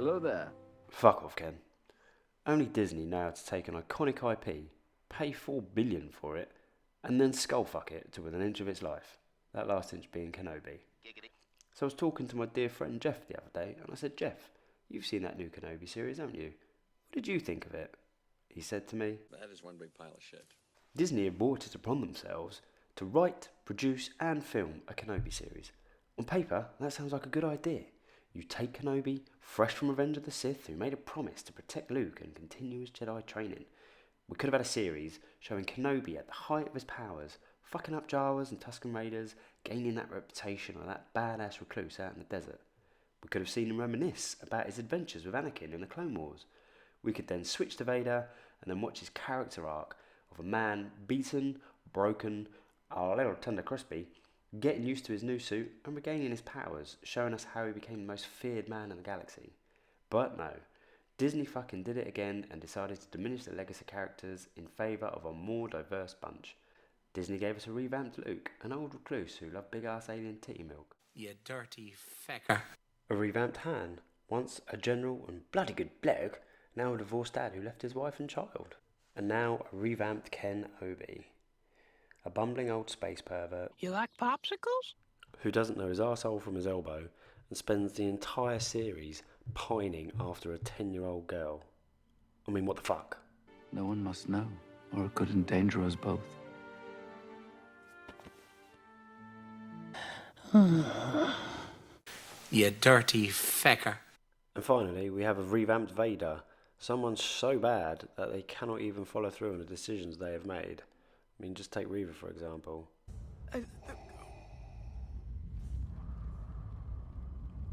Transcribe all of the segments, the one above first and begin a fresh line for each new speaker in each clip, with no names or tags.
Hello there.
Fuck off, Ken. Only Disney know how to take an iconic IP, pay $4 billion for it, and then skullfuck it to within an inch of its life. That last inch being Kenobi. So I was talking to my dear friend Jeff the other day, and I said, Jeff, you've seen that new Kenobi series, haven't you? What did you think of it? He said to me,
That is one big pile of shit.
Disney have brought it upon themselves to write, produce, and film a Kenobi series. On paper, that sounds like a good idea. You take Kenobi, fresh from Revenge of the Sith, who made a promise to protect Luke and continue his Jedi training. We could have had a series showing Kenobi at the height of his powers, fucking up Jawas and Tusken Raiders, gaining that reputation of that badass recluse out in the desert. We could have seen him reminisce about his adventures with Anakin in the Clone Wars. We could then switch to Vader and then watch his character arc of a man beaten, broken, a little tender crispy, getting used to his new suit and regaining his powers, showing us how he became the most feared man in the galaxy. But no, Disney fucking did it again and decided to diminish the legacy characters in favour of a more diverse bunch. Disney gave us a revamped Luke, an old recluse who loved big-ass alien titty milk.
You dirty fecker.
A revamped Han, once a general and bloody good bloke, now a divorced dad who left his wife and child. And now a revamped Kenobi. A bumbling old space pervert.
You like popsicles?
Who doesn't know his arsehole from his elbow and spends the entire series pining after a 10-year-old girl. I mean, what the fuck?
No one must know, or it could endanger us both.
You dirty fecker.
And finally, we have a revamped Vader. Someone so bad that they cannot even follow through on the decisions they have made. I mean, just take Reva, for example.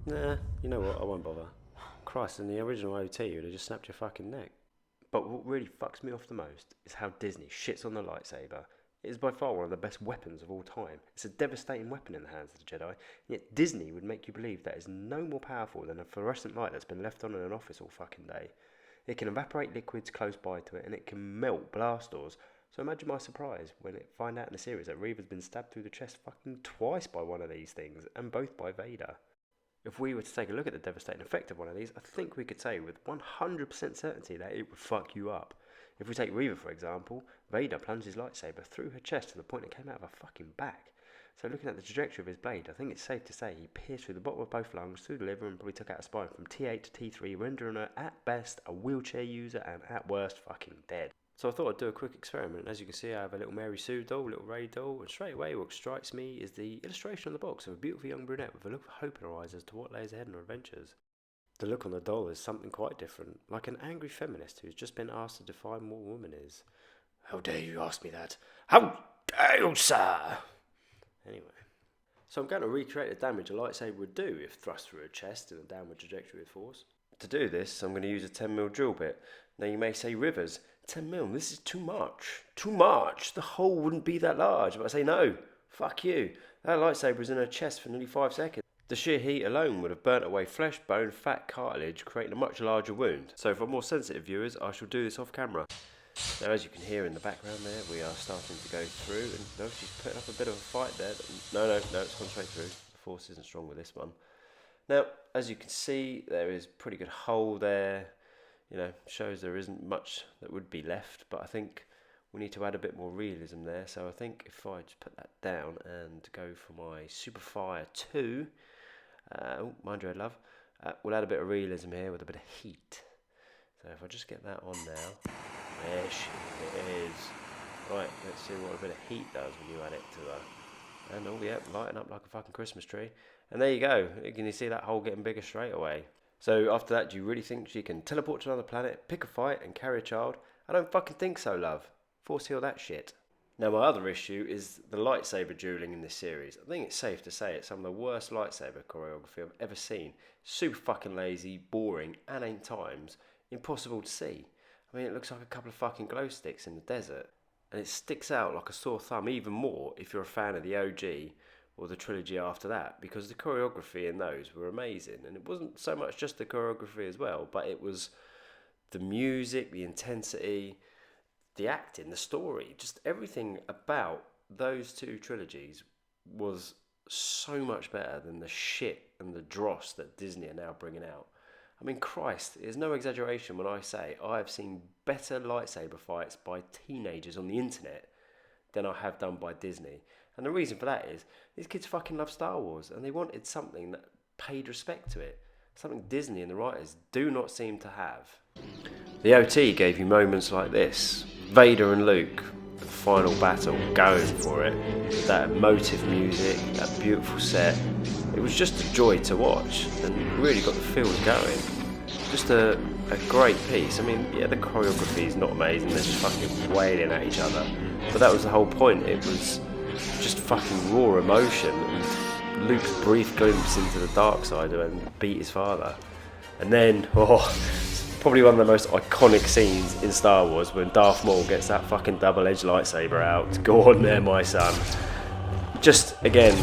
Nah, you know what, I won't bother. Christ, in the original OT, you'd have just snapped your fucking neck. But what really fucks me off the most is how Disney shits on the lightsaber. It is by far one of the best weapons of all time. It's a devastating weapon in the hands of the Jedi, yet Disney would make you believe that is no more powerful than a fluorescent light that's been left on in an office all fucking day. It can evaporate liquids close by to it, and it can melt blast doors. So imagine my surprise when it find out in the series that Reva's been stabbed through the chest fucking twice by one of these things, and both by Vader. If we were to take a look at the devastating effect of one of these, I think we could say with 100% certainty that it would fuck you up. If we take Reva, for example, Vader plunged his lightsaber through her chest to the point it came out of her fucking back. So looking at the trajectory of his blade, I think it's safe to say he pierced through the bottom of both lungs, through the liver, and probably took out a spine from T8 to T3, rendering her at best a wheelchair user and at worst fucking dead. So I thought I'd do a quick experiment. As you can see, I have a little Mary Sue doll, a little Ray doll, and straight away what strikes me is the illustration on the box of a beautiful young brunette with a look of hope in her eyes as to what lays ahead in her adventures. The look on the doll is something quite different, like an angry feminist who's just been asked to define what a woman is. How dare you ask me that? How dare you, sir? Anyway. So I'm going to recreate the damage a lightsaber would do if thrust through her chest in a downward trajectory with force. To do this, I'm going to use a 10mm drill bit. Now you may say, Rivers, 10mm, this is too much. Too much. The hole wouldn't be that large. But I say, no, fuck you. That lightsaber was in her chest for nearly 5 seconds. The sheer heat alone would have burnt away flesh, bone, fat, cartilage, creating a much larger wound. So for more sensitive viewers, I shall do this off camera. Now as you can hear in the background there, we are starting to go through, and no, she's putting up a bit of a fight there. No, it's gone straight through. The force isn't strong with this one. Now, as you can see, there is a pretty good hole there. You know, shows there isn't much that would be left, but I think we need to add a bit more realism there. So I think if I just put that down and go for my Superfire 2, mind your love, we'll add a bit of realism here with a bit of heat. So if I just get that on now, there she is. Right, let's see what a bit of heat does when you add it to her. And oh yeah, lighting up like a fucking Christmas tree. And there you go. Can you see that hole getting bigger straight away? So after that, do you really think she can teleport to another planet, pick a fight, and carry a child? I don't fucking think so, love. Force heal that shit. Now my other issue is the lightsaber dueling in this series. I think it's safe to say it's some of the worst lightsaber choreography I've ever seen. Super fucking lazy, boring, and at times impossible to see. I mean, it looks like a couple of fucking glow sticks in the desert. And it sticks out like a sore thumb even more if you're a fan of the OG or the trilogy after that, because the choreography in those were amazing. And it wasn't so much just the choreography as well, but it was the music, the intensity, the acting, the story, just everything about those two trilogies was so much better than the shit and the dross that Disney are now bringing out. I mean, Christ, it is no exaggeration when I say I have seen better lightsaber fights by teenagers on the internet than I have done by Disney. And the reason for that is these kids fucking love Star Wars and they wanted something that paid respect to it. Something Disney and the writers do not seem to have. The OT gave you moments like this. Vader and Luke, the final battle, going for it. That emotive music, that beautiful set. It was just a joy to watch and really got the feels going. Just a great piece. I mean, yeah, the choreography is not amazing. They're just fucking wailing at each other. But that was the whole point. It was just fucking raw emotion. And Luke's brief glimpse into the dark side and beat his father. And then, probably one of the most iconic scenes in Star Wars when Darth Maul gets that fucking double-edged lightsaber out. Go on there, my son. Just, again,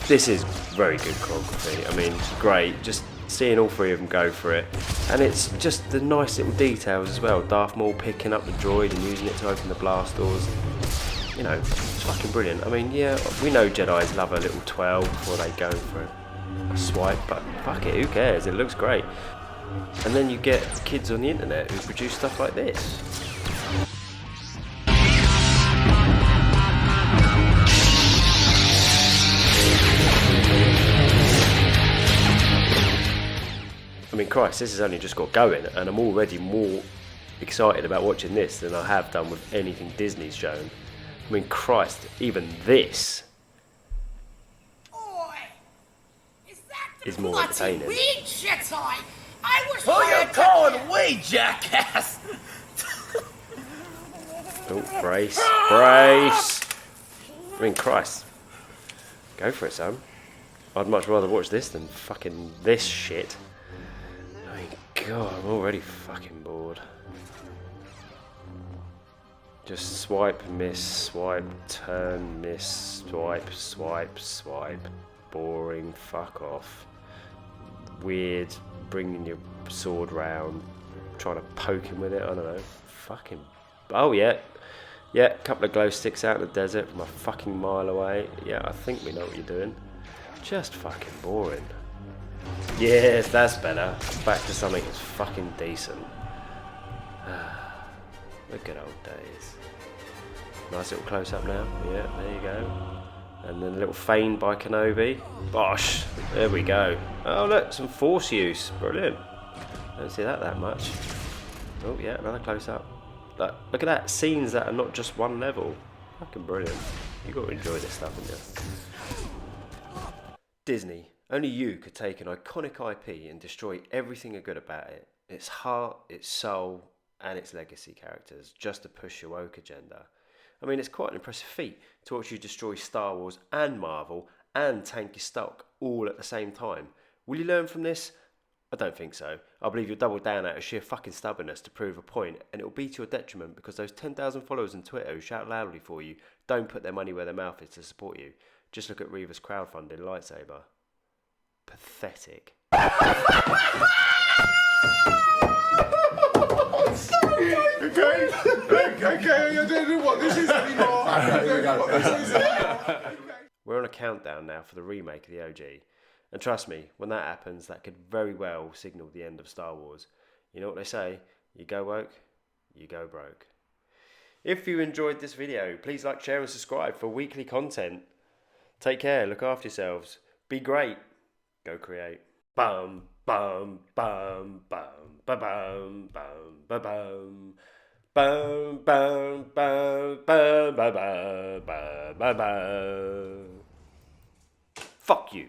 this is very good choreography. I mean, great. Just seeing all three of them go for it. And it's just the nice little details as well. Darth Maul picking up the droid and using it to open the blast doors. You know, it's fucking brilliant. I mean, yeah, we know Jedis love a little twirl before they go for a swipe, but fuck it, who cares? It looks great. And then you get kids on the internet who produce stuff like this. I mean, Christ, this has only just got going, and I'm already more excited about watching this than I have done with anything Disney's shown. I mean, Christ, even this is more entertaining.
Who you calling we, jackass?
Oh, brace. Brace! I mean, Christ. Go for it, son. I'd much rather watch this than fucking this shit. I mean, God, I'm already fucking bored. Just swipe, miss, swipe, turn, miss, swipe, swipe, swipe. Boring, fuck off. Weird, bringing your sword round, trying to poke him with it, I don't know. Fucking... Oh, yeah. Yeah, a couple of glow sticks out in the desert from a fucking mile away. Yeah, I think we know what you're doing. Just fucking boring. Yes, that's better. Back to something that's fucking decent. The good old days. Nice little close up now. Yeah, there you go. And then a little feign by Kenobi. Bosh! There we go. Oh look, some force use. Brilliant. Don't see that much. Oh yeah, another close up. Look at that. Scenes that are not just one level. Fucking brilliant. You got to enjoy this stuff, haven't you? Disney. Only you could take an iconic IP and destroy everything good about it. Its heart, its soul, and its legacy characters, just to push your woke agenda. I mean, it's quite an impressive feat to watch you destroy Star Wars and Marvel and tank your stock all at the same time. Will you learn from this? I don't think so. I believe you'll double down out of sheer fucking stubbornness to prove a point, and it'll be to your detriment because those 10,000 followers on Twitter who shout loudly for you don't put their money where their mouth is to support you. Just look at Reva's crowdfunding Lightsaber. Pathetic.
Okay, I don't know what this is anymore.
We're on a countdown now for the remake of the OG. And trust me, when that happens, that could very well signal the end of Star Wars. You know what they say? You go woke, you go broke. If you enjoyed this video, please like, share and subscribe for weekly content. Take care, look after yourselves. Be great. Go create. Bum, bum, bum, bum, ba bum, bum, ba bum. Bum, bum, bum, bum, ba ba ba ba ba. Fuck you.